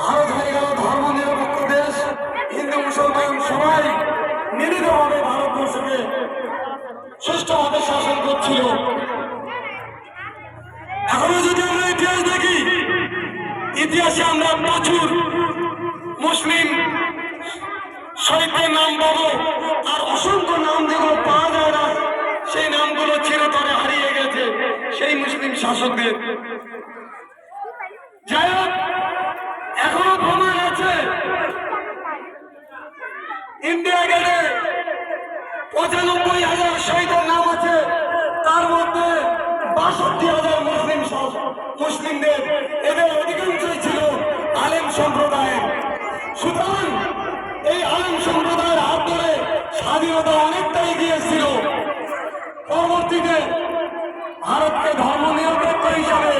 ভারত হয়ে গেল ধর্ম নিরপেক্ষ দেশ। হিন্দু মুসলমান সবাই মিলিতভাবে ভারতবর্ষকে সুষ্ঠুভাবে শাসন করছিল। এখনো যদি আমরা ইতিহাস দেখি, ইতিহাসে আমরা প্রচুর মুসলিম শহীদদের নাম পাবো, আর অসংখ্য নাম যেগুলো পাওয়া যায় না, সেই নামগুলো চিরতরে হারিয়ে গেছে সেই মুসলিম শাসকদের। যাই হোক, এখনো প্রমাণ আছে ইন্ডিয়া গেটে ৯৫,০০০ শহীদের নাম আছে, তার মধ্যে ৬২,০০০ মুসলিমদের, এদের অধিকাংশই ছিল আলেম সম্প্রদায়ের। সুতরাং এই আলেম সম্প্রদায়ের হাত ধরে স্বাধীনতা অনেকটাই গিয়েছিল। পরবর্তীতে ভারতকে ধর্ম নিরপেক্ষ হিসাবে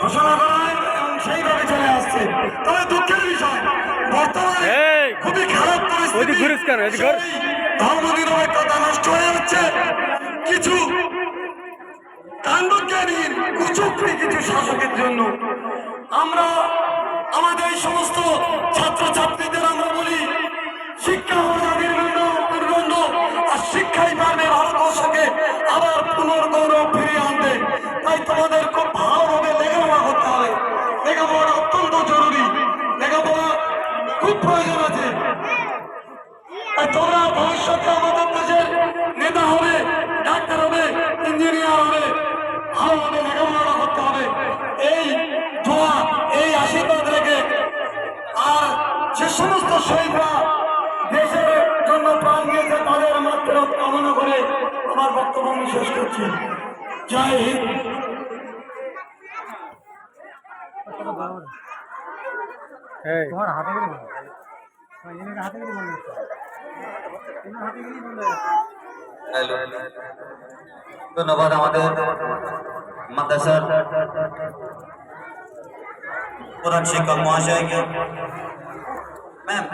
ঘোষণা করা হয় এবং সেইভাবে চলে আসছে। তবে দুঃখের বিষয়, বর্তমানে খুবই খারাপ পরিস্থিতি, ধর্ম নিরপেক্ষতা নষ্ট হয়ে যাচ্ছে। কিছু কাণ্ডজ্ঞানী কুচক্রী কিছু শাসকের জন্য আমরা আমাদের এই সমস্ত ছাত্রছাত্রীদের আমরা বলি, শিক্ষা আমাদের দুর্গন্ধ, আর শিক্ষাই পারবে ভারতবর্ষকে আবার পুনর্গৌরব ফিরিয়ে আনতে। তাই তোমাদের খুব ভালোভাবে লেখাপড়া করতে হবে। লেখাপড়া অত্যন্ত জরুরি, লেখাপড়া খুব প্রয়োজন আছে। তাই তোমরা ভবিষ্যতে আমাদের দেশের নেতা হবে, ডাক্তার হবে, ইঞ্জিনিয়ার হবে, ভালোভাবে লেখাপড়া করতে হবে। এই দোয়া, এই আশীর্বাদ রেখে, আর যে সমস্ত শহীদরা দেশের জন্য প্রাণ দিয়েছে তাদের মাত্র কামনা করে আমার বক্তব্য আমি শেষ করছি। জয় হিন্দ। তোমার হাতে ধন্যবাদ আমাদের মাদ্রাসার প্রধান শিক্ষক মহাশয়কে। ম্যাম